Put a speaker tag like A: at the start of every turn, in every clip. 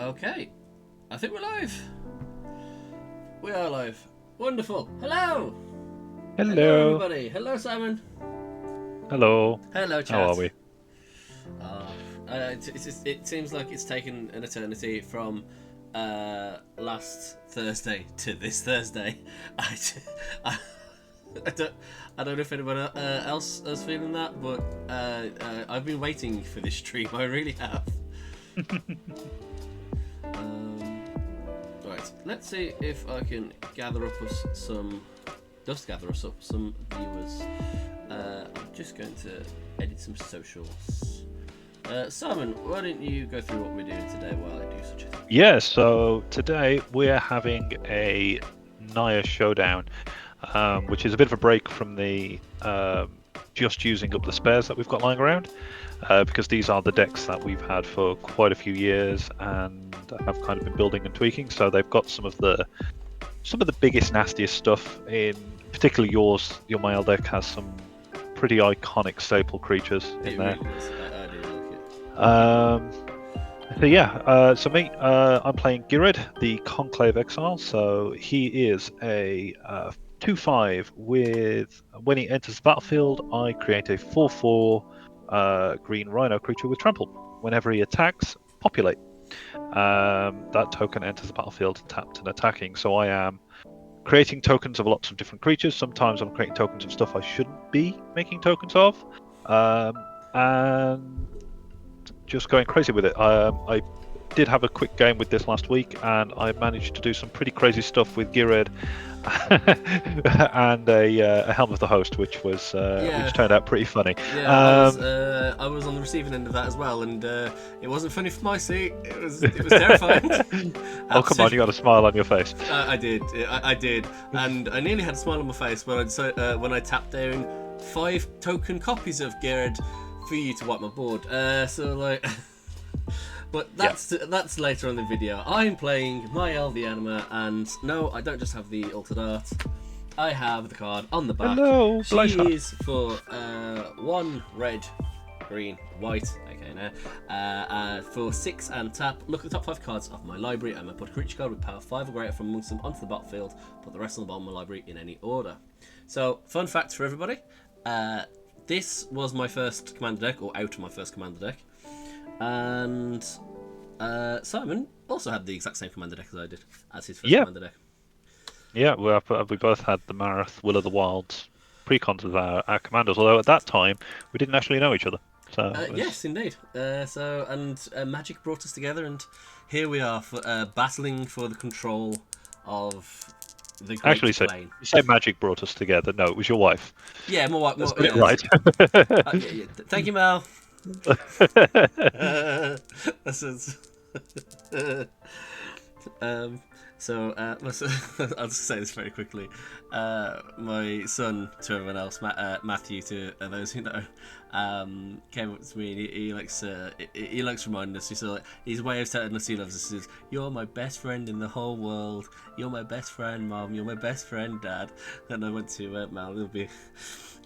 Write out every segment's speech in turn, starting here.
A: Okay, I think we're live. We are live. Wonderful. Hello. Hello,
B: Hello.
A: everybody. Hello, Simon.
B: Hello.
A: Hello, chat.
B: How are we?
A: It seems like it's taken an eternity from last Thursday to this Thursday. I don't know if anyone else is feeling that, but I've been waiting for this stream. I really have. Right, let's see if I can gather up some viewers. I'm just going to edit some socials. Simon, why don't you go through what we're doing today while I do such a thing?
B: Yeah, so today we're having a Naya showdown, which is a bit of a break from the just using up the spares that we've got lying around, because these are the decks that we've had for quite a few years and have kind of been building and tweaking. So they've got some of the biggest, nastiest stuff in. Particularly your Mayael deck has some pretty iconic staple creatures in there.
A: Really is. I do like it.
B: So yeah, so me, I'm playing Ghired, the Conclave Exile. So he is a 2/5 with, when he enters the battlefield, I create a 4/4 green rhino creature with trample. Whenever he attacks, populate. That token enters the battlefield tapped and attacking. So I am creating tokens of lots of different creatures. Sometimes I'm creating tokens of stuff I shouldn't be making tokens of. And just going crazy with it. I did have a quick game with this last week, and I managed to do some pretty crazy stuff with Ghired and a Helm of the Host, which turned out pretty funny.
A: Yeah, I was on the receiving end of that as well, and it wasn't funny for my seat. It was terrifying.
B: Oh, come on, you got a smile on your face.
A: I did, and I nearly had a smile on my face when I tapped down 5 token copies of Ghired for you to wipe my board. But that's later on in the video. I'm playing Mayael the Anima, and no, I don't just have the altered art. I have the card on the back.
B: Hello,
A: she is for 1 red, green, white. Okay, now for 6 and tap. Look at the top 5 cards of my library. I'm gonna put a creature card with power 5 or greater from amongst them onto the battlefield. Put the rest on the bottom of my library in any order. So, fun fact for everybody. This was my first commander deck, or out of my first commander deck. And Simon also had the exact same commander deck as I did, as his first commander deck.
B: Yeah, we both had the Marath Will of the Wilds precons as our commanders, although at that time we didn't actually know each other. So
A: yes, indeed. Magic brought us together, and here we are battling for the control of the Great Plain.
B: You say magic brought us together. No, it was your wife.
A: Yeah, my wife.
B: Yeah, right.
A: Thank you, Mel. I'll just say this very quickly. My son, to everyone else, Matthew, to those who know, came up to me and he likes reminding us. His way of telling us he loves us is, "You're my best friend in the whole world. You're my best friend, Mom. You're my best friend, Dad." And I went to Mal. It'll be.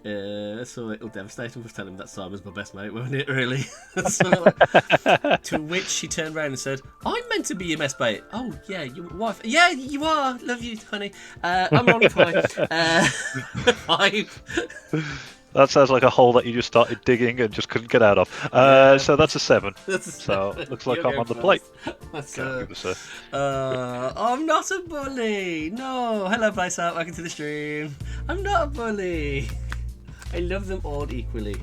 A: It'll devastate him for telling him that Simon's my best mate, won't it, really? To which she turned around and said, "I'm meant to be your best mate." "Oh, yeah, your wife." "Yeah, you are. Love you, honey." I'm rolling 5. 5.
B: That sounds like a hole that you just started digging and just couldn't get out of. So that's a 7. So looks like I'm on the plate.
A: I'm not a bully. No. Hello, Bicep. Welcome to the stream. I'm not a bully. I love them all equally.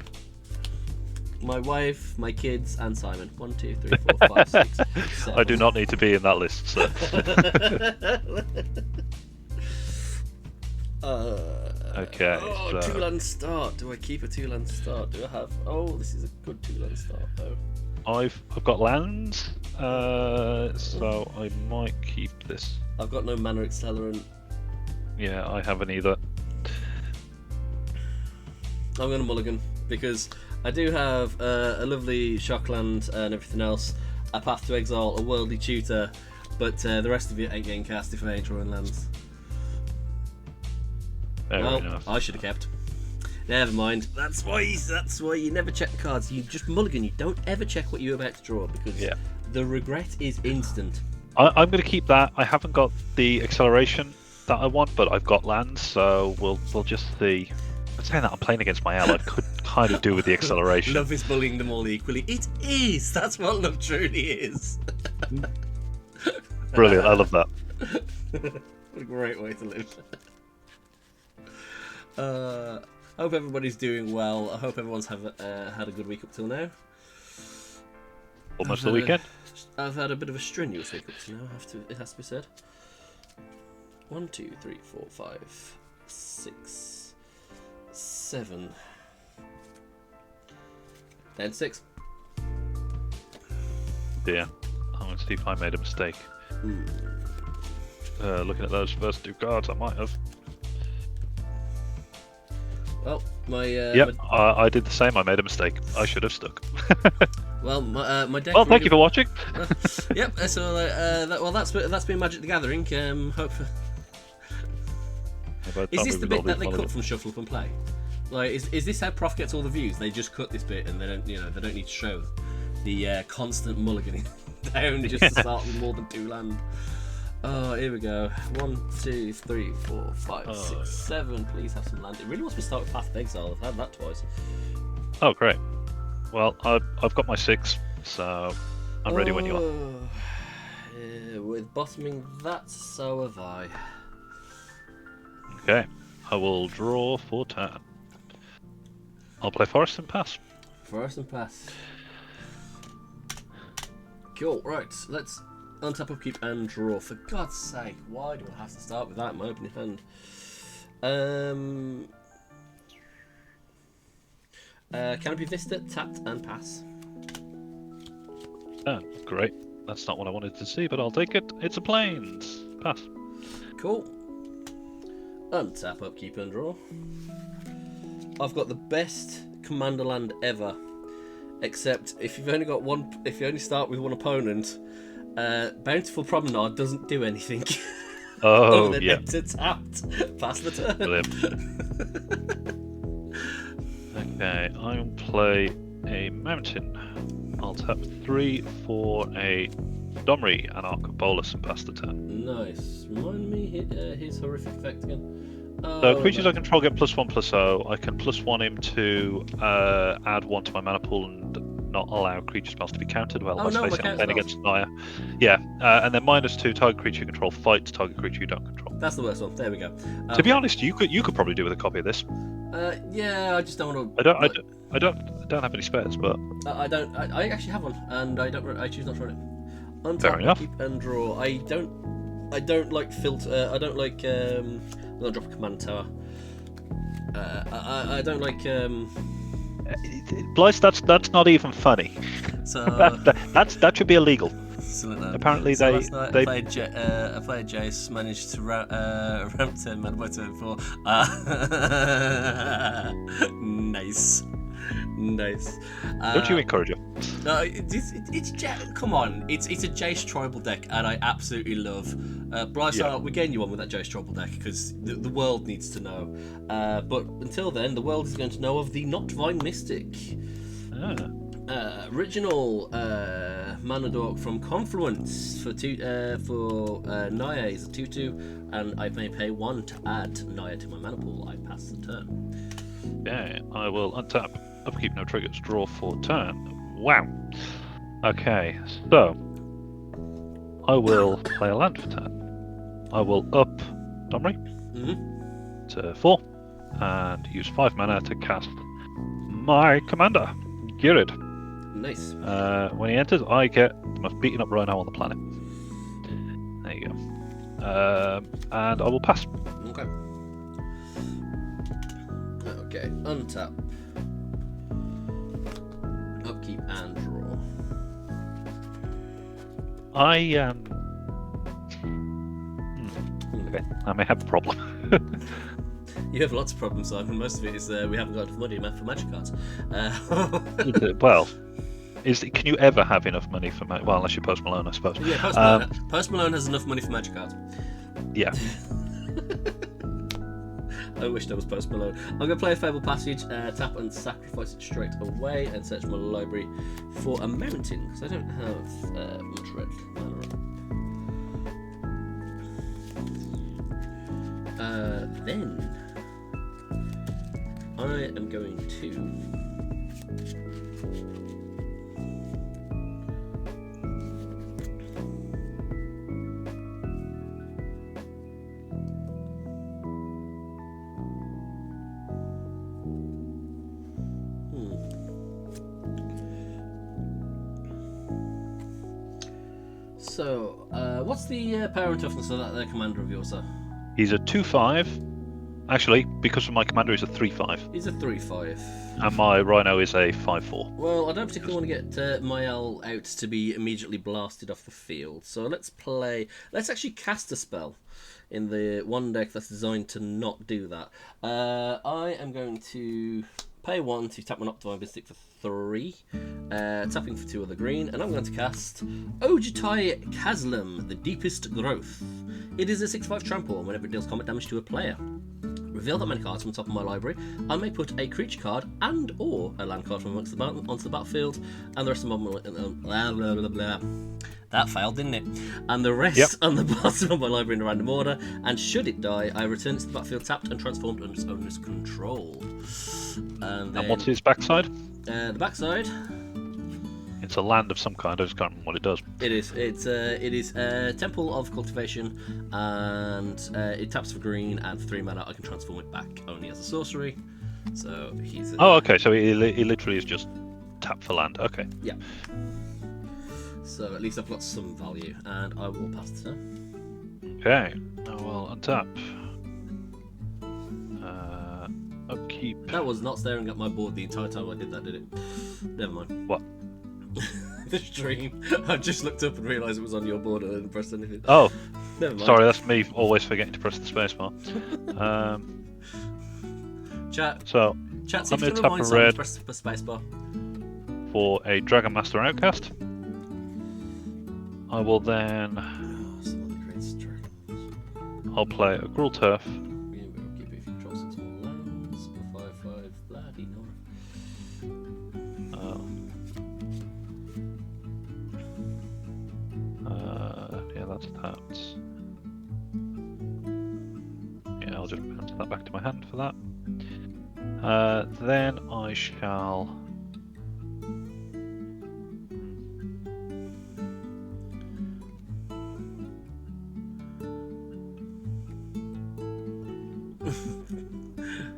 A: My wife, my kids, and Simon. 1, 2, 3, 4, 5, 6, 7.
B: I do not need to be in that list, sir. Okay.
A: Oh, 2-land start. Do I keep a 2-land start? Do I have? Oh, this is a good 2-land start though.
B: I've got lands, so I might keep this.
A: I've got no mana accelerant.
B: Yeah, I haven't either.
A: I'm going to mulligan because I do have a lovely shockland and everything else, a path to exile, a worldly tutor, but the rest of it ain't getting cast if I ain't drawing lands.
B: Fair enough.
A: I should have kept. Never mind. That's why you never check the cards. You just mulligan. You don't ever check what you're about to draw because The regret is instant.
B: I'm going to keep that. I haven't got the acceleration that I want, but I've got lands, so we'll just see. I'm saying that I'm playing against Mayael. I could kind of do with the acceleration.
A: Love is bullying them all equally. It is. That's what love truly is.
B: Brilliant. I love that.
A: What a great way to live. Hope everybody's doing well. I hope everyone's had a good week up till now.
B: Almost the weekend.
A: I've had a bit of a strenuous week up till now. It has to be said. 1, 2, 3, 4, 5, 6, 7, then 6.
B: Yeah, I'm going to see if I made a mistake. Looking at those first 2 cards, I might have.
A: Well,
B: I did the same. I made a mistake. I should have stuck.
A: Well, my deck.
B: Well, thank you for watching.
A: Yep. So, that's been Magic the Gathering. Hope. Is this the bit that they cut from Shuffle Up and Play? Like, is this how Prof gets all the views? They just cut this bit, and they don't need to show the constant mulliganing down just to start with more than 2 land. Oh, here we go. 1, 2, 3, 4, 5, 6, 7. Please have some land. It really wants me to start with Path of Exile. I've had that twice.
B: Oh, great. Well, I've got my 6, so I'm ready when you are.
A: With bottoming that, so have I.
B: Okay, I will draw for turn. I'll play Forest and pass.
A: Forest and pass. Cool, right, let's untap, upkeep, and draw. For God's sake, why do I have to start with that in my opening hand? Canopy Vista, tapped, and pass.
B: Oh, great. That's not what I wanted to see, but I'll take it. It's a Plains. Pass.
A: Cool. Untap, upkeep, and draw. I've got the best commander land ever, except if you've only got one. If you only start with one opponent, Bountiful Promenade doesn't do anything.
B: Oh,
A: other than
B: yeah.
A: enter tapped. Pass the turn.
B: Brilliant. Okay, I'll play a mountain. I'll tap 3 for a Domri and Arcobolus and pass the turn.
A: Nice. Remind me his horrific effect again.
B: So creatures I control get +1/+0. I can +1 him to add 1 to my mana pool and not allow creature spells to be countered while I'm playing against Naya. Yeah, and then -2 target creature you control fights target creature you don't control.
A: That's the worst one. There we go.
B: To be honest, you could probably do with a copy of this.
A: Yeah, I just don't want
B: to. I don't have any spares, but
A: I don't. I actually have one, and I don't. I choose not to run it. Untap,
B: fair enough.
A: Keep and draw. I don't like filter. I don't like. I'm gonna drop a command tower. I don't like.
B: Blyce, that's not even funny.
A: So
B: that should be illegal. Apparently
A: so
B: they
A: played Jace, managed to ramp 10 mana by turn 4. Nice.
B: Don't you encourage it?
A: No, come on, it's a Jace tribal deck, and I absolutely love. Bryce, we're getting you on with that Jace tribal deck because the world needs to know. But until then, the world is going to know of the Not Divine Mystic. Original mana dork from Confluence for Naya is a 2/2, and I may pay 1 to add Naya to my mana pool. I pass the turn.
B: Yeah, I will untap, upkeep, no triggers, draw for turn. Wow. Okay, so I will play a land for turn. I will up Domri to 4 and use 5 mana to cast my commander, Ghired.
A: Nice.
B: When he enters, I get the most beaten up rhino on the planet. There you go. And I will pass.
A: Okay. Okay. Untap. Upkeep and draw.
B: Okay, I may have a problem.
A: You have lots of problems, Simon. Most of it is we haven't got enough money for magic cards.
B: Well, can you ever have enough money for magic? Well, unless you're Post Malone, I suppose.
A: Yeah, Post Malone has enough money for magic cards.
B: Yeah.
A: I wish there was Post Malone. I'm going to play a Fable Passage, tap and sacrifice it straight away, and search my library for a mountain, because I don't have much red mana up. Then I am going to So, what's the power and toughness of that commander of yours, sir?
B: He's a 2/5. Actually, because of my commander, he's a 3/5.
A: He's a 3/5.
B: And my Rhino is a 5/4.
A: Well, I don't particularly want to get Mayael out to be immediately blasted off the field. So let's actually cast a spell in the one deck that's designed to not do that. I am going to pay 1 to tap my Optivine Mystic for 3, tapping for 2 of the green, and I'm going to cast Ojutai Kaslam, the Deepest Growth. It is a 6/5 trample, and whenever it deals combat damage to a player, reveal that many cards from the top of my library. I may put a creature card and or a land card from amongst the onto the battlefield, and the rest of my blah, blah, blah, blah. That failed, didn't it? And the rest on the bottom of my library in a random order, and should it die, I return it to the battlefield tapped and transformed under its owner's control. And
B: what's his backside?
A: The backside.
B: It's a land of some kind. I just can't remember what it does.
A: It is. It is Temple of Cultivation, and it taps for green, and for 3 mana I can transform it back only as a sorcery. So he's.
B: Oh, okay. So he literally is just tap for land. Okay.
A: Yeah. So at least I've got some value, and I will pass the turn.
B: Okay. I will untap. Upkeep.
A: That was not staring at my board the entire time I did that, did it? Never mind.
B: What?
A: The stream. I just looked up and realised it was on your board and I didn't press anything.
B: Oh.
A: Never mind.
B: Sorry, that's me always forgetting to press the spacebar.
A: Chat.
B: So
A: Chat. See
B: I'm
A: if you
B: going to
A: can
B: tap
A: remind
B: a
A: someone
B: red
A: to press the spacebar.
B: for a Dragon Master Outcast. I will then.
A: Oh, some of the great dragons.
B: I'll play a Gruul Turf.
A: Yeah, we'll keep it if you control 6 more lands. For 5/5, bloody no.
B: Yeah, that's tapped. Yeah, I'll just bounce that back to my hand for that. Then I shall.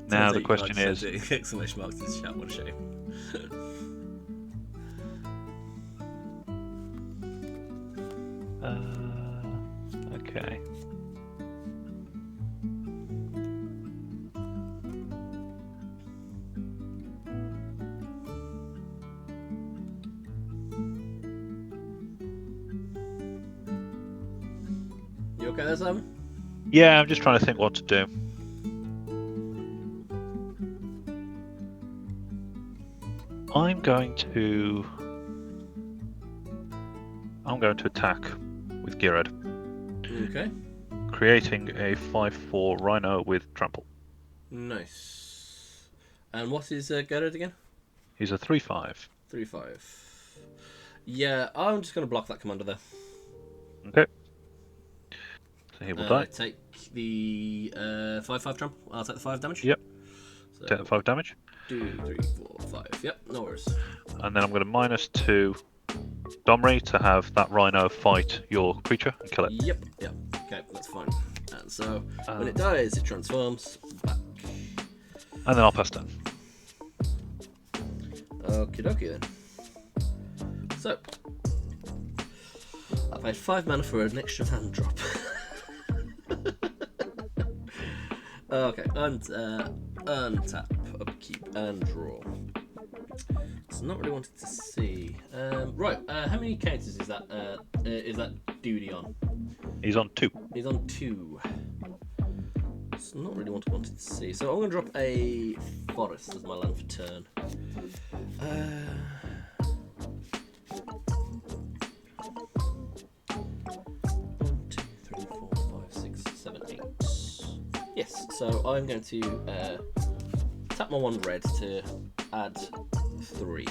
B: Now the question is.
A: Exclamation marks in the chat, what a shame.
B: Okay.
A: You okay there, Simon?
B: Yeah, I'm just trying to think what to do. I'm going to attack with Ghired.
A: Okay.
B: Creating a 5/4 Rhino with trample.
A: Nice. And what is Ghired again?
B: He's a 3/5.
A: 3/5. Yeah, I'm just going to block that commander there.
B: Okay. So he will die.
A: Take the 5/5 trample. I'll take the 5 damage.
B: Yep.
A: So
B: Take the 5 damage.
A: 2, 3, 4, 5. Yep, no worries.
B: And then I'm going to -2 Domri to have that Rhino fight your creature and kill it.
A: Yep. Okay, that's fine. And so when it dies, it transforms back.
B: And then I'll pass turn.
A: Okie dokie then. So I paid 5 mana for an extra hand drop. Okay, untap, upkeep, and draw. So not really wanted to see. Right, how many counters is that duty on?
B: He's on 2.
A: He's on 2. It's not really what I wanted to see. So I'm going to drop a forest as my land for turn. 1, 2, 3, 4, 5, 6, 7, 8. Yes, So I'm going to tap my 1 red to add 3.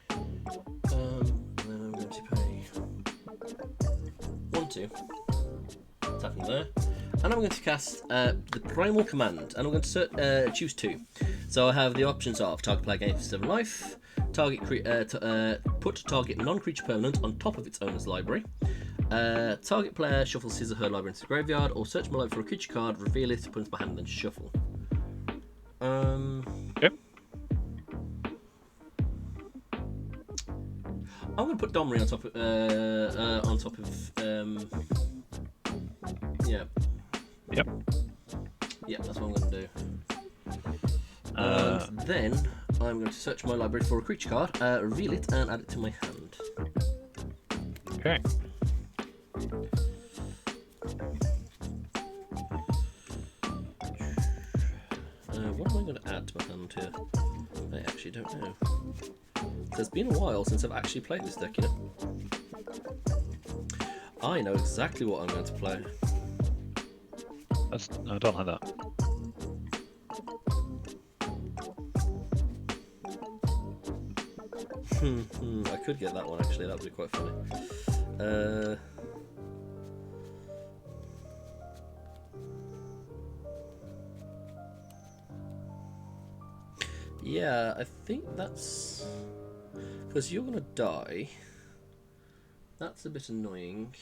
A: Then I'm going to pay 1, 2. Tapping there. And I'm going to cast the Primal Command, and I'm going to choose 2. So I have the options of target player gains 7 life, put target non-creature permanent on top of its owner's library, target player shuffles his or her library into the graveyard, or search my library for a creature card, reveal it, put it into my hand, and then shuffle.
B: Yep.
A: I'm going to put Domri on top of yeah.
B: Yep.
A: Yeah, that's what I'm going to do. And then I'm going to search my library for a creature card, reveal it, and add it to my hand.
B: Okay.
A: What am I going to add to my hand here? I actually don't know. So it's been a while since I've actually played this deck, you know? I know exactly what I'm going to play.
B: I don't like that.
A: I could get that one actually, that would be quite funny. Yeah, I think that's... because you're gonna die. That's a bit annoying.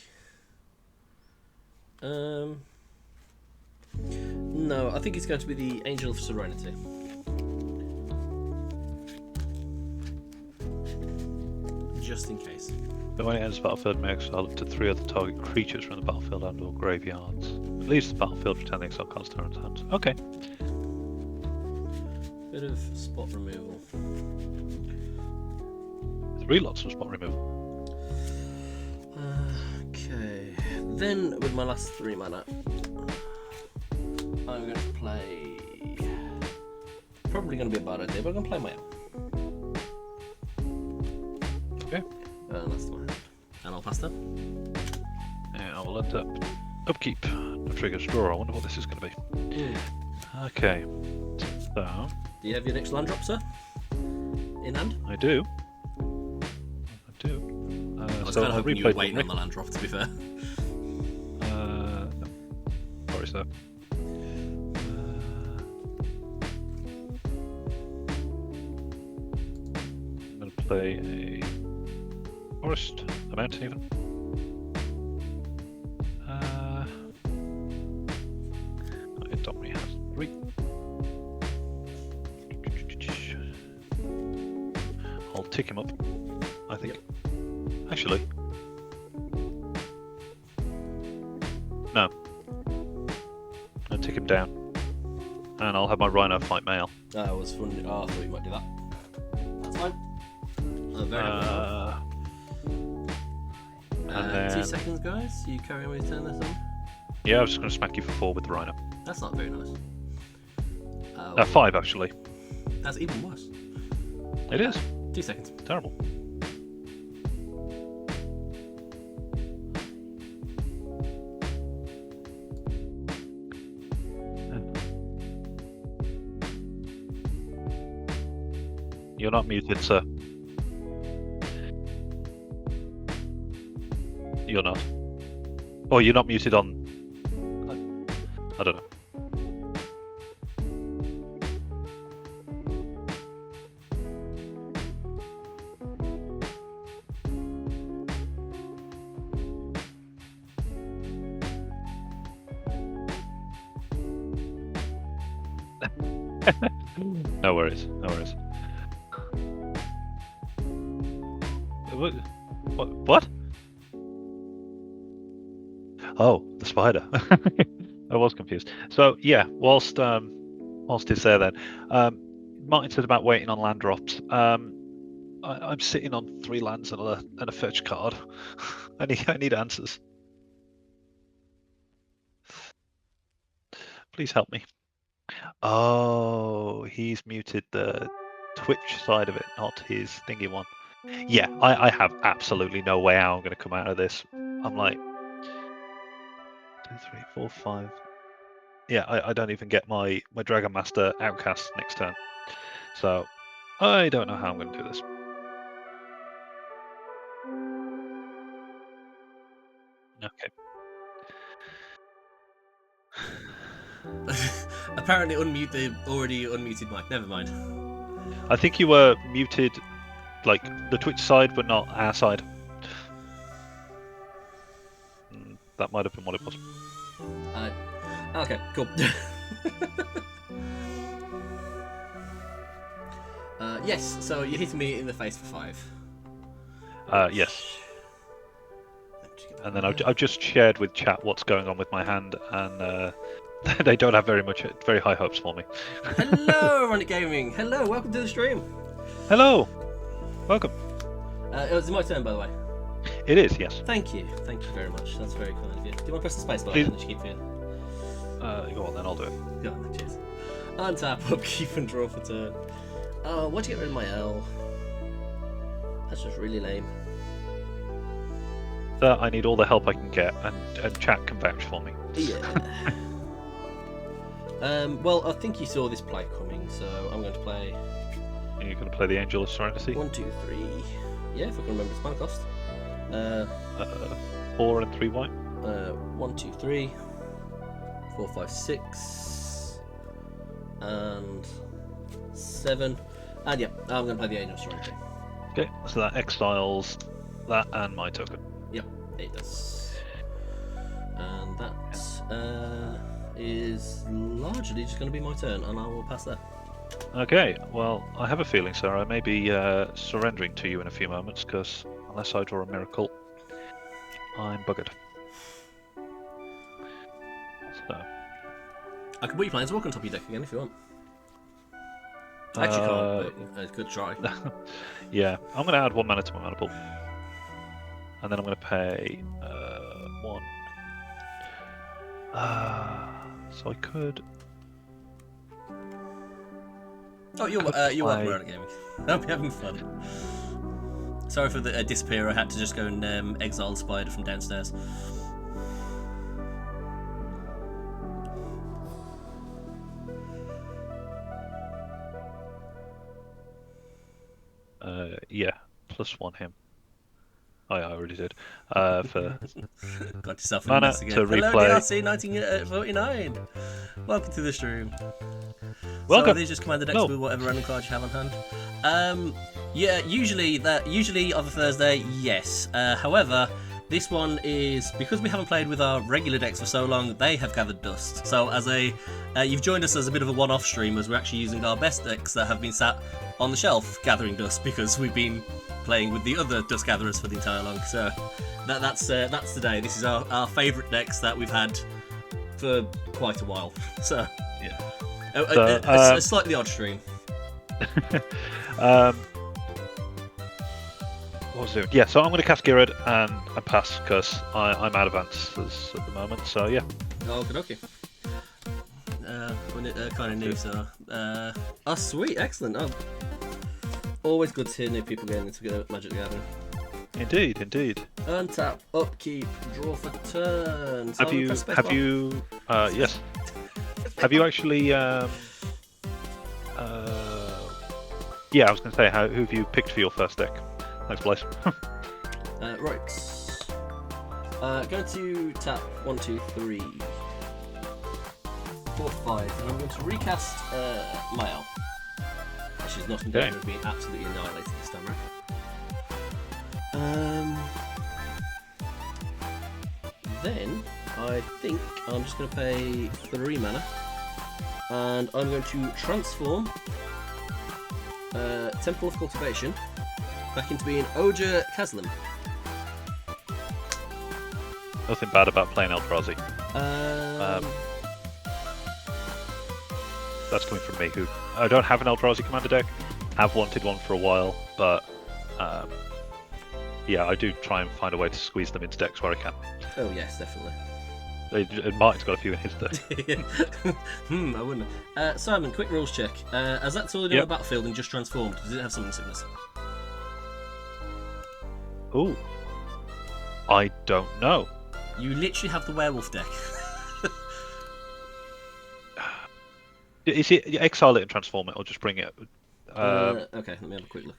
A: No, I think it's going to be the Angel of Serenity. Just in case.
B: But when it enters the battlefield, may exile up to 3 other target creatures from the battlefield and/or graveyards. It leaves the battlefield, return the exile cards to their own hands. Okay.
A: Bit of spot removal.
B: 3 lots of spot removal.
A: Okay. Then, with my last 3 mana, I'm going to play... probably going to be a bad idea, but I'm going to play Mayael.
B: Okay.
A: And that's my hand. And I'll pass that.
B: Yeah, I will end up upkeep. No triggers draw. I wonder what this is going to be. Okay. So.
A: Do you have your next land drop, sir? In hand?
B: I do. I do.
A: I was kind of hoping you were waiting on the land drop, to be fair.
B: No. Sorry, sir. I'm going to play a forest, a mountain even. Domri has 3. I'll tick him up, I think. Yep. Actually, no. I'll tick him down, and I'll have my Rhino fight Mayael.
A: I was wondering. Oh, I thought you might do that. That's fine. Very
B: and then...
A: 2 seconds, guys. You carry on with your turn this on?
B: Yeah, I was just going to smack you for 4 with the Rhino.
A: That's not very nice.
B: 5 actually.
A: That's even worse.
B: It is.
A: 2 seconds.
B: Terrible. You're not muted, sir. You're not. Oh, you're not muted on... I don't know. No worries, no worries. What? Oh, the spider. I was confused. So yeah, whilst it's there then, Martin said about waiting on land drops. I'm sitting on 3 lands and a fetch card. I need answers. Please help me. Oh, he's muted the Twitch side of it, not his thingy one. Yeah, I have absolutely no way how I'm going to come out of this. I'm like 2, 3, 4, 5. Yeah, I don't even get my Dragon Master Outcast next turn. So I don't know how I'm going to do this. Okay.
A: Apparently unmute the already unmuted mic. Never mind.
B: I think you were muted, like the Twitch side, but not our side. That might have been what it was.
A: Okay, cool. Yes, so you're hitting me in the face for 5.
B: Yes. And then I've just shared with chat what's going on with my hand, and they don't have very high hopes for me.
A: Hello, Ironic Gaming. Hello, welcome to the stream.
B: Hello, welcome.
A: It was my turn, by the way.
B: It is, yes.
A: Thank you very much. That's very kind of you. Do you want to press the space bar
B: Please.
A: and just keep it?
B: Go on then, I'll do it.
A: Go on then, cheers. Untap, upkeep, and draw for turn. Oh, why'd you get rid of Mayael? That's just really lame.
B: I need all the help I can get, and chat can vouch for me.
A: Yeah. Well, I think you saw this play coming, so I'm going to play.
B: Are you going to play the Angel of Serenity?
A: 1, 2, 3. Yeah, if I can remember its mana cost.
B: 4 and 3 white.
A: 1, 2, 3, 4, 5, 6, and 7. And yeah, I'm going to play the Angel of Serenity.
B: Okay, so that exiles that and my token.
A: Yep, it does. And that is largely just going to be my turn, and I will pass that.
B: Okay, well, I have a feeling, sir, I may be surrendering to you in a few moments, because unless I draw a miracle, I'm buggered. So.
A: I can put your Planeswalker on top of your deck again if you want. I actually can't, but it's a good try.
B: Yeah, I'm going to add 1 mana to my mana pool. And then I'm going to pay 1. So I could...
A: Oh, you're welcome around gaming. I'll be having fun. Sorry for the disappear. I had to just go and exile the spider from downstairs.
B: Yeah, +1 him. Oh, yeah, I already did. For
A: got yourself a
B: mana
A: mess again.
B: to
A: Hello,
B: replay.
A: DRC 1949. Welcome to the stream.
B: Welcome.
A: So these just commander decks with whatever random cards you have on hand. Yeah, usually on the Thursday, yes. However, this one is because we haven't played with our regular decks for so long. They have gathered dust. So as you've joined us as a bit of a one-off stream, as we're actually using our best decks that have been sat on the shelf gathering dust because we've been playing with the other dust gatherers for the entire long. So that's today. This is our favourite decks that we've had for quite a while. So
B: yeah,
A: a slightly odd stream.
B: What was it? Yeah, so I'm going to cast Ghired and I pass because I'm out of answers at the moment. So yeah.
A: Oh, okay. Kind of new, so oh sweet, excellent. Oh, always good to hear new people getting into Magic the Gathering.
B: Indeed.
A: Untap, upkeep, draw for turn. So
B: have you yes. Have you actually yeah, I was going to say, who have you picked for your first deck? Thanks, Blaze.
A: Right. Going to tap 1, 2, 3, 4, 5, and I'm going to recast Mayael. She's not in danger of being absolutely annihilated this time around. Then I think I'm just going to pay 3 mana, and I'm going to transform Temple of Cultivation back into being Oja Kaslim.
B: Nothing bad about playing Eldrazi. That's coming from me, who I don't have an Eldrazi commander deck. Have wanted one for a while, but yeah, I do try and find a way to squeeze them into decks where I can.
A: Oh yes, definitely.
B: Mark's got a few in his deck.
A: I wouldn't. Simon, quick rules check. As that's all in the battlefield and just transformed, does it have summon sickness?
B: Ooh, I don't know.
A: You literally have the werewolf deck.
B: Is it exile it and transform it, or just bring it?
A: Okay, let me have a quick look.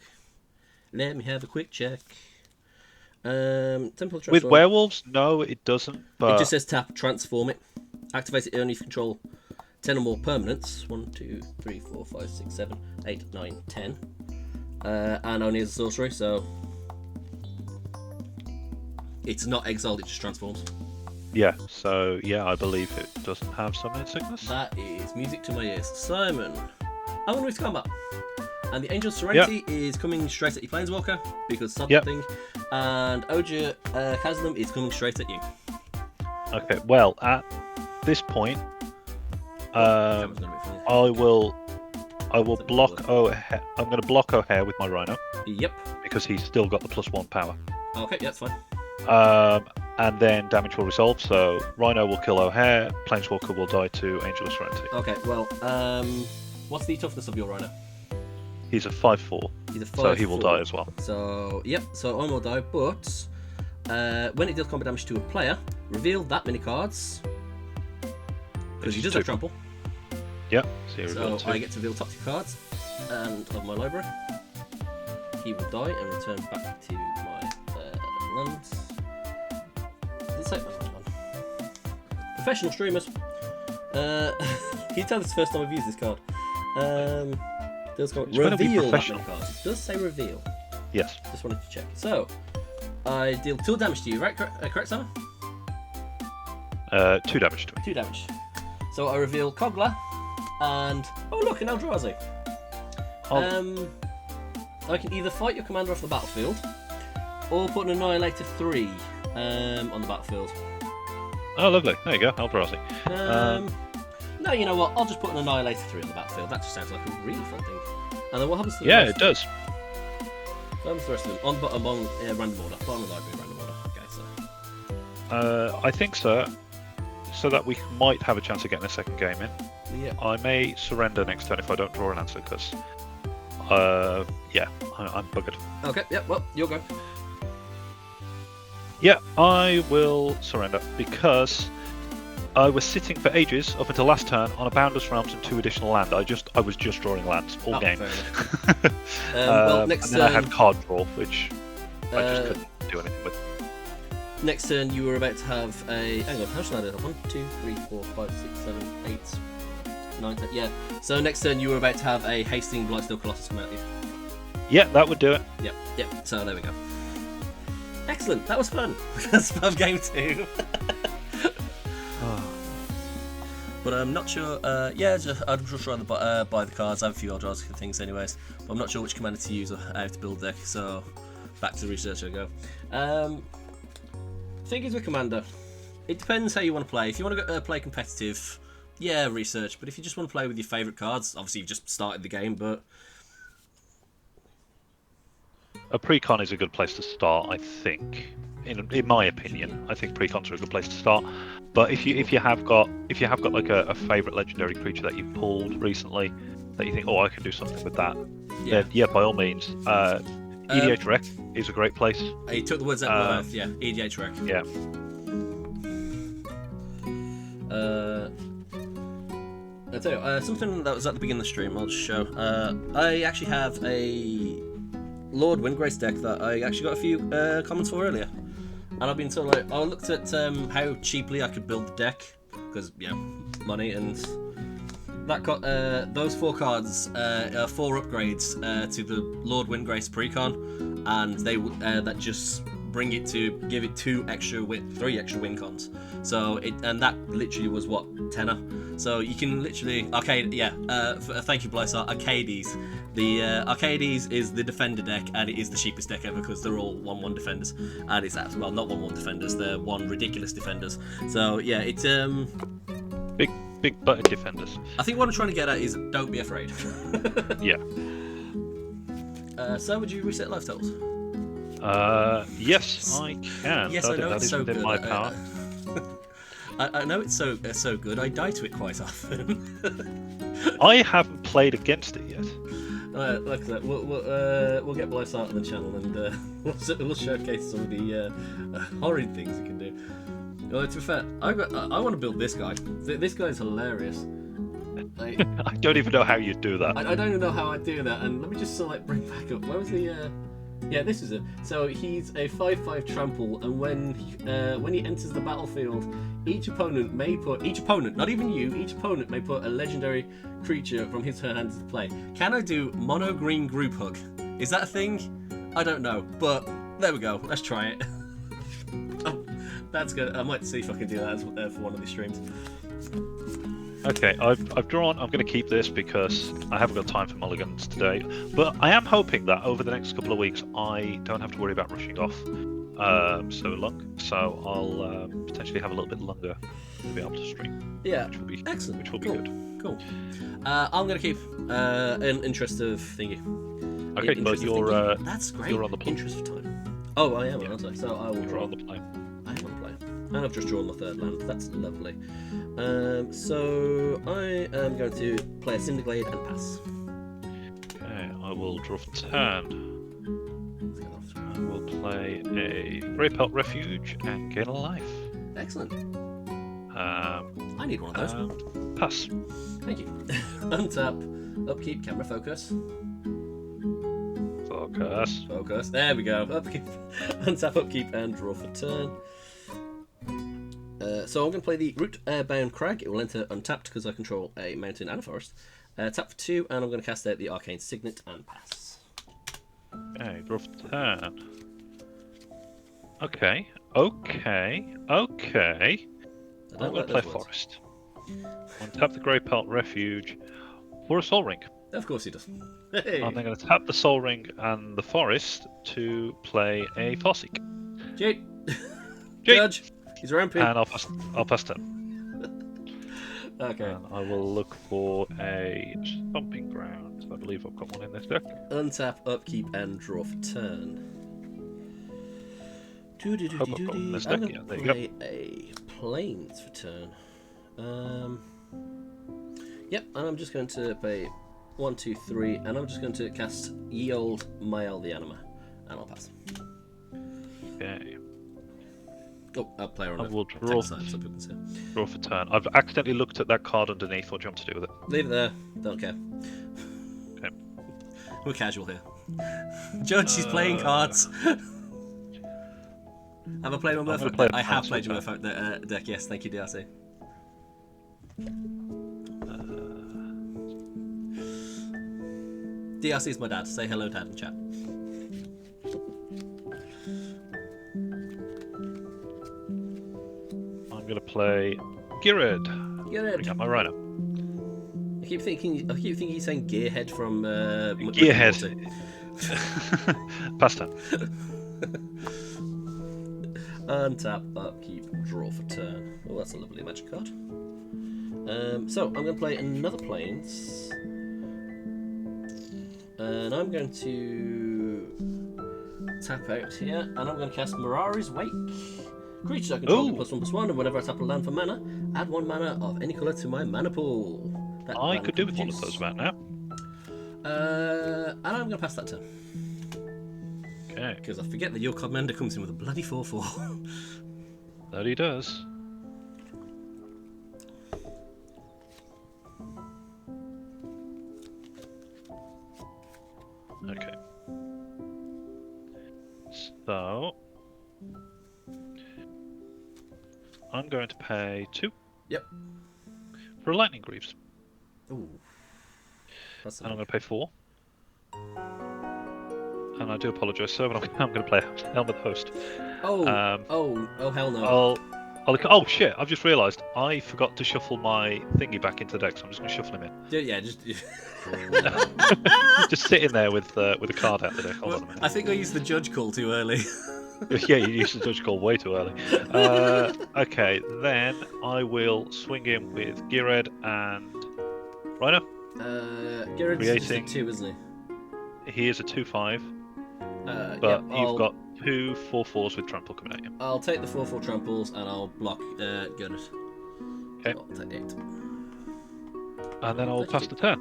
A: Let me have a quick check. Temple
B: With
A: transform.
B: werewolves, no, it doesn't. But
A: It just says tap, transform it. Activate it only if you control 10 or more permanents. 1, 2, 3, 4, 5, 6, 7, 8, 9, 10. And only as a sorcery, so it's not exiled, it just transforms.
B: yeah, so yeah, I believe it doesn't have summon sickness.
A: That is music to my ears. Simon, I want to move to combat. And the Angel of Serenity is coming straight at your Planeswalker, because something. And Oja Chasm is coming straight at you.
B: Okay, well, at this point, I will block O'Hare. I'm going to block O'Hare with my Rhino.
A: Yep.
B: Because he's still got the +1 power.
A: Okay, yeah, that's fine.
B: And then damage will resolve, so Rhino will kill O'Hare, Planeswalker will die to Angel of Serenity.
A: Okay, well, what's the toughness of your Rhino?
B: He's a 5/4.
A: He's a 5/4.
B: So he will die as well.
A: So, yep, so I will die, but when it deals combat damage to a player, reveal that many cards. Because he does have trample.
B: Yep,
A: so I get to reveal top 2 cards and of my library. He will die and return back to my lands. Did it say that? Professional streamers. Can you tell this is the first time I've used this card? Does go reveal that many cards. It does say reveal.
B: Yes.
A: Just wanted to check. So, I deal 2 damage to you, right? Correct, Simon?
B: 2 damage to me.
A: 2 damage. So I reveal Kogla, and oh look, an Eldrazi. I can either fight your commander off the battlefield, or put an Annihilator 3 on the battlefield.
B: Oh, lovely. There you go, Eldrazi.
A: No, you know what? I'll just put an Annihilator 3 on the battlefield. That just sounds like a really fun thing. And then what happens to the rest?
B: It does.
A: What happens to the rest of them? On random order. Bottom of the library, random order. Okay, so.
B: I think so. So that we might have a chance of getting a second game in.
A: Yeah.
B: I may surrender next turn if I don't draw an answer, because, I'm buggered.
A: Okay, yeah, well, you'll go.
B: Yeah, I will surrender, because I was sitting for ages, up until last turn, on a Boundless Realms and 2 additional land. I was just drawing lands all game.
A: Well, next
B: and then I had card draw, which I just couldn't do anything with.
A: Next turn, you were about to have a. Hang on, how should I do that? 1, 2, 3, 4, 5, 6, 7, 8, 9, 10. Yeah. So next turn, you were about to have a Hasting Blightsteel Colossus come out of you.
B: Yeah, that would do it.
A: Yep. So there we go. Excellent. That was fun. That's fun game 2. But I'm not sure. I'd just rather buy the cards. I have a few Eldrazi things, anyways. But I'm not sure which commander to use or how to build deck. So back to the research I go. Thing is with Commander, it depends how you want to play. If you want to play competitive, yeah, research. But if you just want to play with your favourite cards, obviously you've just started the game, but...
B: A precon is a good place to start, I think. In my opinion, I think precons are a good place to start. But if you have got like a favourite legendary creature that you've pulled recently, that you think, oh, I can do something with that, then yeah, by all means. EDH Rec is a great place.
A: He took the words out of my mouth, yeah. EDH Rec.
B: Yeah.
A: I'll tell you, something that was at the beginning of the stream, I'll just show. I actually have a Lord Windgrace deck that I actually got a few comments for earlier. And I've been sort of like, I looked at how cheaply I could build the deck, because, money, and that got those 4 cards are 4 upgrades to the Lord Windgrace precon, and they that just bring it to give it 3 extra win cons. So and that literally was what, tenner. So you can literally thank you, Blysar. Arcades. The Arcades is the defender deck, and it is the cheapest deck ever because they're all 1/1 defenders, and it's not 1/1 defenders. They're 1 ridiculous defenders. So yeah, it's
B: Big butted defenders.
A: I think what I'm trying to get at is don't be afraid.
B: Yeah.
A: So would you reset life totals?
B: Yes, I can.
A: Yes, I know it's so good.
B: My power.
A: I know it's so good. I die to it quite often.
B: I haven't played against it yet.
A: Like that, we'll get Blysart on the channel and we'll showcase some of the horrid things it can do. Well, to be fair, I want to build this guy. This guy is hilarious. Like,
B: I don't even know how you'd do that.
A: I don't even know how I do that. And let me just select bring back up. Where was the? Yeah, this is it. So he's a 5/5 trample, and when he enters the battlefield, each opponent, not even you, each opponent may put a legendary creature from his or her hand into play. Can I do mono green group hug? Is that a thing? I don't know, but there we go. Let's try it. Oh, that's good. I might see if I can do that for one of these streams.
B: Okay, I've drawn. I'm going to keep this because I haven't got time for mulligans today. But I am hoping that over the next couple of weeks I don't have to worry about rushing off so long. So I'll potentially have a little bit longer to be able to stream.
A: Yeah,
B: which will be
A: excellent.
B: Which will be
A: cool.
B: good.
A: Cool. I'm going to keep in interest of thingy.
B: Okay, but you're
A: that's great.
B: You're on the plane.
A: Interest of time. Oh, I am, aren't I? So I will draw
B: on the plane.
A: I am on the plane. And I've just drawn my third land. That's lovely. So I am going to play a Cinderglade and pass.
B: Okay, I will draw for turn. I will play a Grey Pelt Refuge and gain a life.
A: Excellent. I need one of those.
B: Pass.
A: Thank you. Untap, upkeep, camera focus. Focus. There we go. Upkeep. Untap, upkeep, and draw for turn. So I'm going to play the Root Airbound Crag. It will enter untapped because I control a mountain and a forest. Tap for 2, and I'm going to cast out the Arcane Signet and pass.
B: Okay, draw for turn. Okay.
A: I
B: I'm
A: don't
B: going to play forest. Untap the Grey Pelt Refuge for a Soul Ring.
A: Of course he does. Hey.
B: I'm then going to tap the Soul Ring and the forest to play a Farseek.
A: Judge. He's ramping.
B: And I'll pass turn.
A: Okay.
B: And I will look for a Stomping Ground. I believe I've got one in this deck.
A: Untap, upkeep, and draw for turn. I'm going to play a Plains for turn. Yep, and I'm just going to play 1, 2, 3, and I'm just going to cast Ye Old Mayael the Anima, and I'll pass.
B: Okay.
A: Oh, I'll play on
B: I will
A: draw. Side, so people can see.
B: Draw for turn. I've accidentally looked at that card underneath. What do you want to do with it?
A: Leave it there. Don't care.
B: Okay.
A: We're casual here. Judge, he's playing cards. Have I played on Merfolk deck? I have played your Merfolk deck, yes. Thank you, DRC. DRC is my dad. Say hello, Dad, in chat.
B: I'm going to play Ghired. Bring up my Rhino.
A: I keep thinking he's saying Gearhead from
B: Gearhead. Pass turn.
A: Untap, upkeep, draw for turn. Oh, that's a lovely magic card. So I'm going to play another Plains, and I'm going to tap out here, and I'm going to cast Mirari's Wake. Creatures I control +1/+1, and whenever I tap a land for mana, add 1 mana of any colour to my mana pool.
B: I could do with one of those about now.
A: And I'm going to pass that turn.
B: Okay.
A: Because I forget that your commander comes in with a bloody 4/4.
B: That he does. Okay. So I'm going to pay 2.
A: Yep.
B: For a Lightning Greaves.
A: Ooh.
B: And I'm going to pay 4. And I do apologise, sir, but I'm going to play Helm of the Host.
A: Oh hell no.
B: Oh shit! I've just realised I forgot to shuffle my thingy back into the deck, so I'm just going to shuffle him in.
A: Yeah, just
B: just sitting there with a card out the deck. Hold on a minute.
A: I think I used the judge call too early.
B: Yeah, you used the judge call way too early. Okay, then I will swing in with Ghired and Rhino.
A: Ghired's just a 2, isn't he?
B: He is a 2/5, but you've got 2 4/4s with trample coming at you.
A: I'll take the 4/4 tramples and I'll block Ghired.
B: Okay.
A: I'll take 8.
B: And then I'll pass the turn.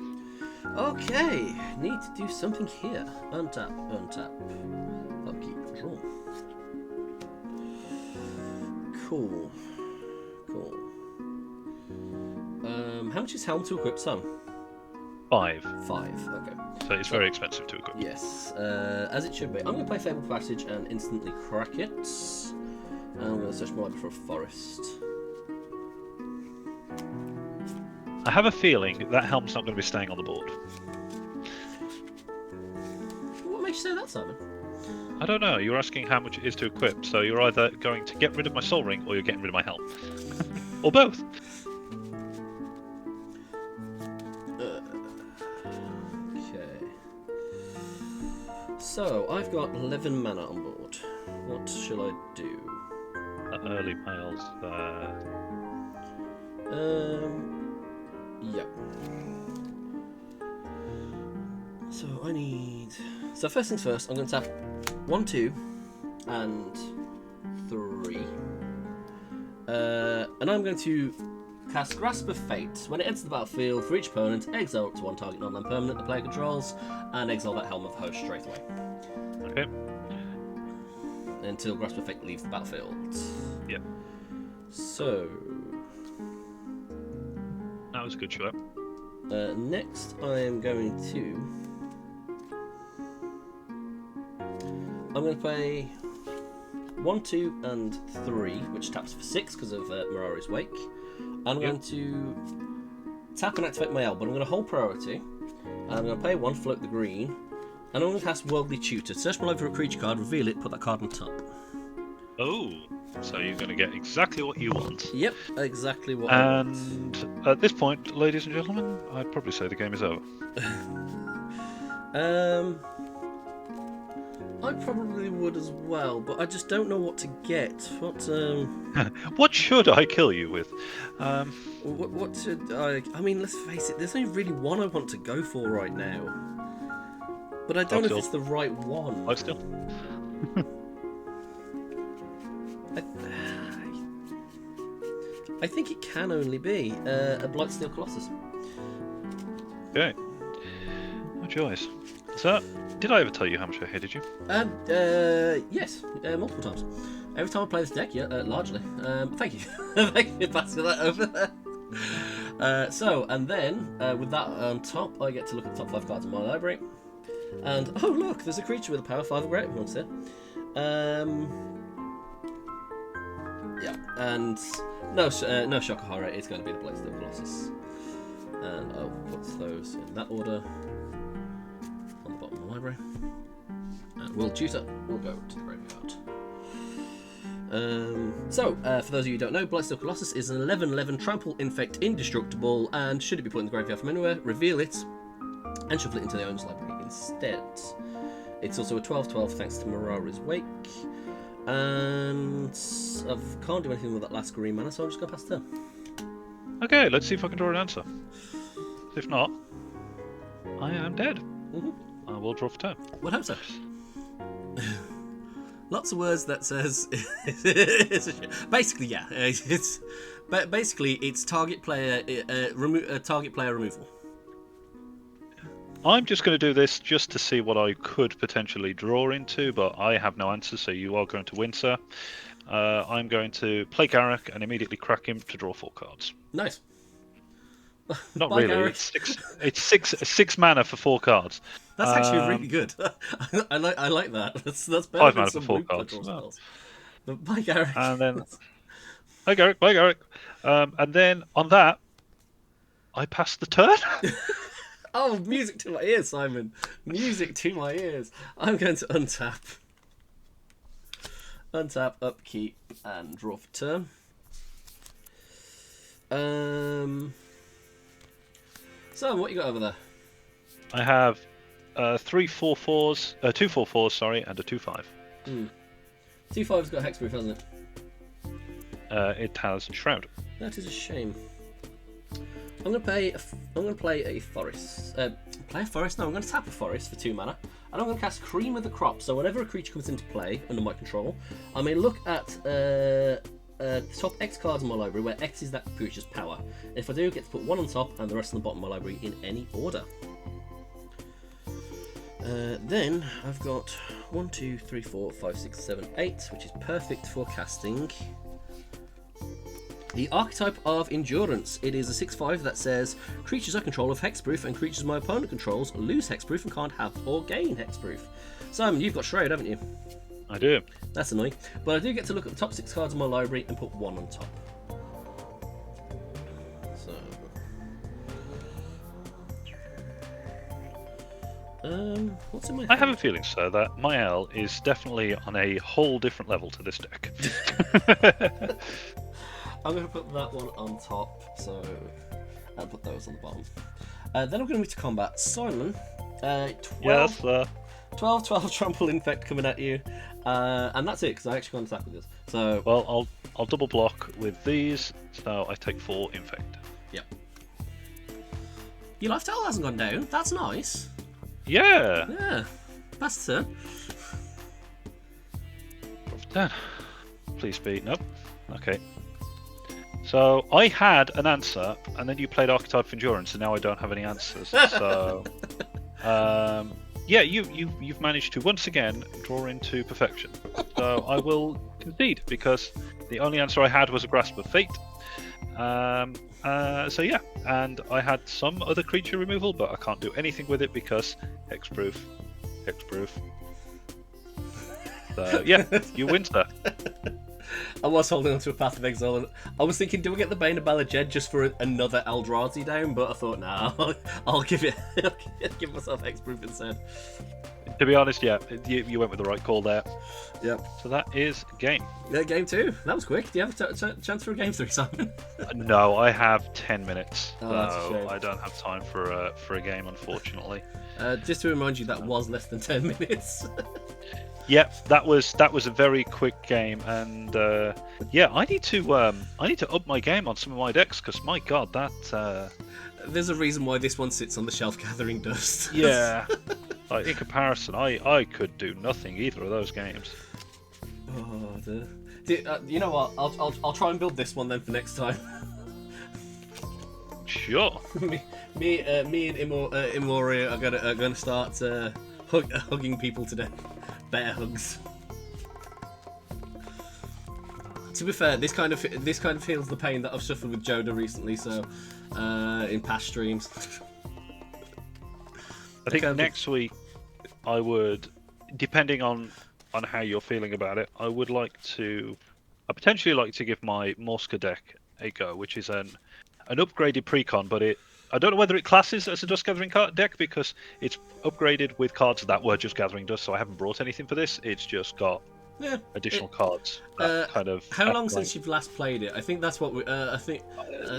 A: Okay, need to do something here. Untap, upkeep, draw. Cool. How much is Helm to equip, Sam?
B: 5.
A: 5, okay.
B: So it's very expensive to equip.
A: Yes, as it should be. I'm going to play Fabled Passage and instantly crack it. And I'm going to search my library for a forest.
B: I have a feeling that helm's not going to be staying on the board.
A: What makes you say that, Simon?
B: I don't know. You're asking how much it is to equip, so you're either going to get rid of my soul ring or you're getting rid of my helm. Or both.
A: Okay. So, I've got 11 mana on board. What shall I do?
B: Early Mayael's
A: Yeah. So I need... So first things first, I'm going to tap 1, 2, and 3. And I'm going to cast Grasp of Fate. When it enters the battlefield, for each opponent, exile up to 1 target non-land permanent the player controls, and exile that Helm of the Host straight away.
B: Okay.
A: Until Grasp of Fate leaves the battlefield.
B: Yep.
A: So...
B: That was a good shot.
A: Next, I am going to... I'm going to play 1, 2, and 3, which taps for 6 because of Mirari's Wake. I'm going to tap and activate Mayael, but I'm going to hold priority. And I'm going to play 1, float the green. And I'm going to cast Worldly Tutor. Search my library for a creature card, reveal it, put that card on top.
B: Oh, so you're going to get exactly what you want.
A: Yep, exactly what I want.
B: And at this point, ladies and gentlemen, I'd probably say the game is over.
A: I probably would as well, but I just don't know what to get.
B: What should I kill you with?
A: What should I... I mean, let's face it, there's only really one I want to go for right now. But I don't know if it's the right one.
B: Life steal?
A: I think it can only be a Blightsteel Colossus.
B: Okay. No choice. So, did I ever tell you how much I hated you?
A: Yes, multiple times. Every time I play this deck, yeah, largely. Thank you. Thank you for passing that over there. And then, with that on top, I get to look at the top 5 cards in my library. And, oh look, there's a creature with a power 5 of great ones here. Yeah, and no Shokahara, it's going to be the Blightsteel Colossus. And I'll put those in that order on the bottom of the library. And World Tutor will go to the graveyard. For those of you who don't know, Blightsteel Colossus is an 11/11 trample, infect, indestructible, and should it be put in the graveyard from anywhere, reveal it and shuffle it into the owner's library instead. It's also a 12/12 thanks to Mirari's Wake. And I can't do anything with that last green mana, so I'm just going to pass turn.
B: Okay, let's see if I can draw an answer. If not, I am dead.
A: Mm-hmm.
B: I will draw for turn.
A: Would hope so. Lots of words that says... basically, yeah. It's target player target player removal.
B: I'm just going to do this just to see what I could potentially draw into, but I have no answer, so you are going to win, sir. I'm going to play Ghired and immediately crack him to draw 4 cards.
A: Nice.
B: Not
A: Bye,
B: really.
A: Ghired.
B: It's six mana for 4 cards.
A: That's actually really good. I like that. That's better
B: 5
A: than
B: mana
A: some
B: for 4
A: blue
B: cards.
A: spells. But bye, Ghired.
B: And then, bye, Ghired. And then on that, I pass the turn.
A: Oh, music to my ears, Simon. Music to my ears. I'm going to untap. Untap, upkeep, and draw for turn. So, what you got over there?
B: I have 3 4/4s, 2 4/4s, sorry, and a 2/5.
A: 2/5's got hexproof, hasn't it?
B: It has Shroud.
A: That is a shame. I'm going to play a forest. Play a forest? No, I'm going to tap a forest for 2 mana. And I'm going to cast Cream of the Crop. So whenever a creature comes into play under my control, I may look at the top X cards in my library, where X is that creature's power. If I do, I get to put 1 on top and the rest on the bottom of my library in any order. Then I've got 1, 2, 3, 4, 5, 6, 7, 8, which is perfect for casting The archetype of Endurance. It is a 6/5 that says creatures I control have hexproof and creatures my opponent controls lose hexproof and can't have or gain hexproof. Simon, you've got Shroud, haven't you?
B: I do.
A: That's annoying. But I do get to look at the top 6 cards in my library and put 1 on top. So... what's in my head?
B: I have a feeling, sir, that Mayael is definitely on a whole different level to this deck.
A: I'm going to put that one on top, so I'll put those on the bottom. Then I'm going to move to combat. Simon, 12,
B: Yes,
A: 12 trample infect coming at you, and that's it because I actually can't attack with this. So
B: well, I'll double block with these, so I take 4 infect.
A: Yep. Your lifestyle hasn't gone down. That's nice.
B: Yeah.
A: Yeah. That's the turn.
B: 10. Please be nope. Okay. So I had an answer, and then you played Archetype of Endurance, and now I don't have any answers. So, yeah, you've managed to once again draw into perfection. So I will concede because the only answer I had was a Grasp of Fate. So yeah, and I had some other creature removal, but I can't do anything with it because hexproof. So yeah, you win, sir.
A: I was holding on to a Path of Exile, and I was thinking, do I get the Bane of Balajed just for another Eldrazi down? But I thought, nah, I'll give myself hexproof instead.
B: To be honest, yeah, you went with the right call there.
A: Yep.
B: So that is game.
A: Yeah, game 2. That was quick. Do you have a chance for a game 3, Simon?
B: No, I have 10 minutes,
A: Oh, that's a
B: so
A: shame.
B: I don't have time for a game, unfortunately.
A: Just to remind you, that was less than 10 minutes.
B: Yep, that was a very quick game, and yeah, I need to up my game on some of my decks because my god, that
A: There's a reason why this one sits on the shelf gathering dust.
B: yeah, like, in comparison, I could do nothing either of those games.
A: Oh, you know what? I'll try and build this one then for next time.
B: Sure.
A: me and Imori are gonna start hugging people today. Bear hugs. To be fair, this kind of heals the pain that I've suffered with Joda recently. So, in past streams.
B: I think next week I would, depending on how you're feeling about it, I potentially like to give my Morska deck a go, which is an upgraded precon, but I don't know whether it classes as a Dust Gathering card deck because it's upgraded with cards that were just Gathering Dust, so I haven't brought anything for this. It's just got additional cards.
A: How long since you've last played it? I think that's what I think.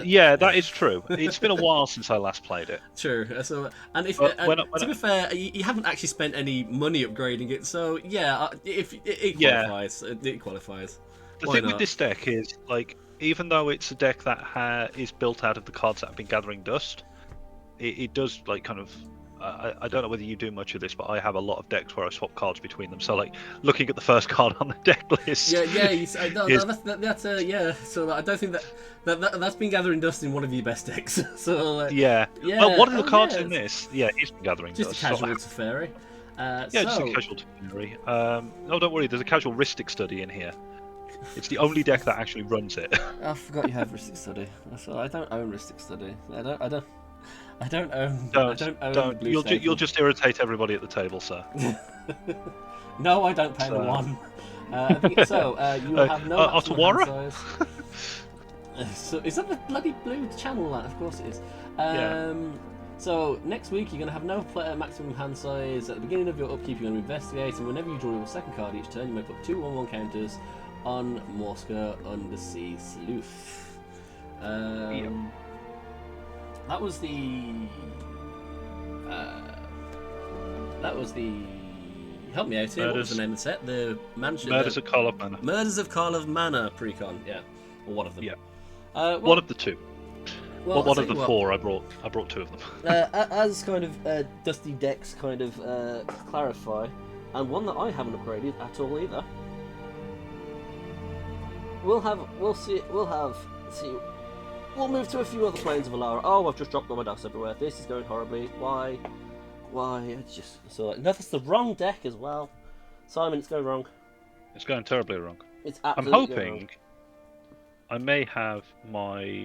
B: Yeah, that is true. It's been a while since I last played it.
A: True. So, and if
B: to
A: be fair, you haven't actually spent any money upgrading it. So yeah, if it qualifies, it qualifies.
B: The thing with this deck is, like, even though it's a deck that is built out of the cards that have been Gathering Dust, it does, like, kind of... I don't know whether you do much of this, but I have a lot of decks where I swap cards between them. So, like, looking at the first card on the deck list...
A: Yeah. That's yeah. So I don't think that's been Gathering Dust in one of your best decks. So
B: yeah. Well, one of the cards in this, it's been Gathering
A: just
B: Dust.
A: Just a casual Teferi.
B: Just a casual Teferi. No, don't worry, there's a casual Rhystic Study in here. It's the only deck that actually runs it.
A: I forgot you have Rhystic Study. I don't own Rhystic Study. I don't own Blue
B: You'll just irritate everybody at the table, sir.
A: No, I don't pay the one. I think so. You will have no
B: Ottawara?
A: So is that the bloody blue channel? Of course it is. So next week you're going to have no maximum hand size. At the beginning of your upkeep, you're going to investigate, and whenever you draw your second card each turn, you may put 2 1/1 counters on Morska Undersea Sleuth. That was the. Help me out here. What was the name of the set? The mansion.
B: Murders of Karlov Manor.
A: Murders of Karlov Manor precon. Yeah, or one of them.
B: Yeah. One of the 2. Well, one of the 4. I brought 2 of them.
A: As kind of Dusty Decks kind of clarify, and one that I haven't upgraded at all either. We'll move to a few other planes of Alara. Oh, I've just dropped all my dice everywhere. This is going horribly. Why? It's just so. No, that's the wrong deck as well. Simon, it's going wrong.
B: It's going terribly wrong.
A: It's absolutely
B: I'm hoping.
A: wrong.
B: I may have one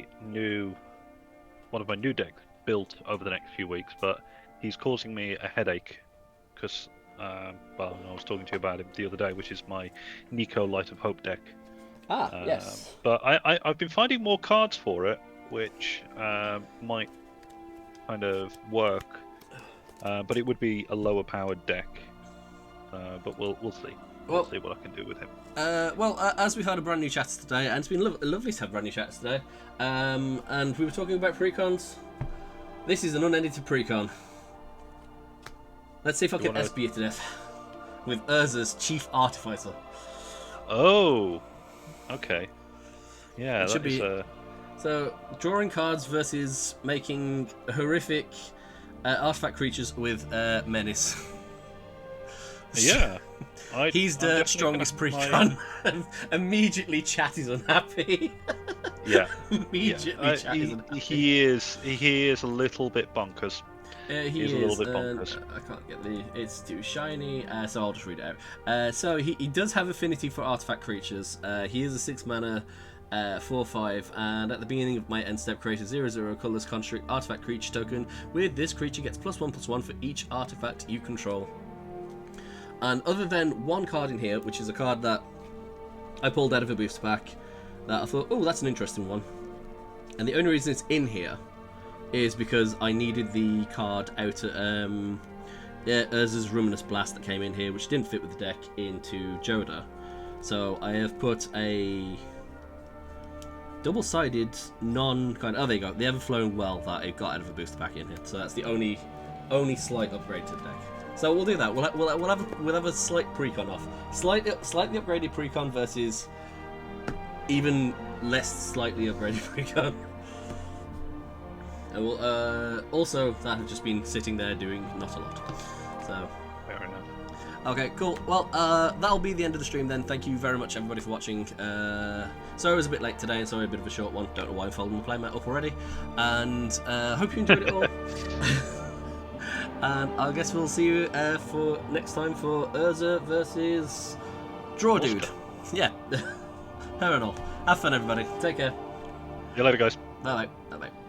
B: of my new decks built over the next few weeks, but he's causing me a headache because, well, I was talking to you about him the other day, which is my Nico Light of Hope deck.
A: Yes.
B: But I've been finding more cards for it, which might kind of work. But it would be a lower powered deck. But we'll see. We'll see what I can do with him.
A: As we've had a brand new chat today, and it's been lovely to have brand new chats today, and we were talking about precons. This is an unedited precon. Let's see if I can SB it to death with Urza's Chief Artificer.
B: Oh, okay. Yeah,
A: that is So, drawing cards versus making horrific artifact creatures with Menace.
B: Yeah.
A: He's the strongest precon. Immediately chat is unhappy.
B: Yeah.
A: Immediately chat is unhappy.
B: He is a little bit bonkers.
A: He's
B: a little bit bonkers.
A: I can't get it's too shiny, so I'll just read it out. So he does have affinity for artifact creatures. He is a 6 mana 4/5, and at the beginning of my end step, create a 0/0 colorless construct artifact creature token. With this, creature gets +1/+1 for each artifact you control. And other than one card in here, which is a card that I pulled out of a booster pack, that I thought, oh, that's an interesting one. And the only reason it's in here is because I needed the card out of Urza's Ruminous Blast that came in here, which didn't fit with the deck, into Joda. So I have put a double-sided non-kind. Oh, there you go. The Everflowing Well that I got out of a booster pack in here. So that's the only slight upgrade to the deck. So we'll do that. We'll have a slight precon off. Slightly upgraded precon versus even less slightly upgraded precon. And we'll, also, that has just been sitting there doing not a lot. So
B: fair enough.
A: Okay, cool. Well, that'll be the end of the stream then. Thank you very much, everybody, for watching. Sorry it was a bit late today, and sorry a bit of a short one. Don't know why I'm folding the playmat up already. And hope you enjoyed it all. And I guess we'll see you for next time for Urza versus Draw Dude. Yeah. Fair enough. Have fun, everybody. Take care.
B: See you later, guys.
A: Bye-bye. Bye-bye.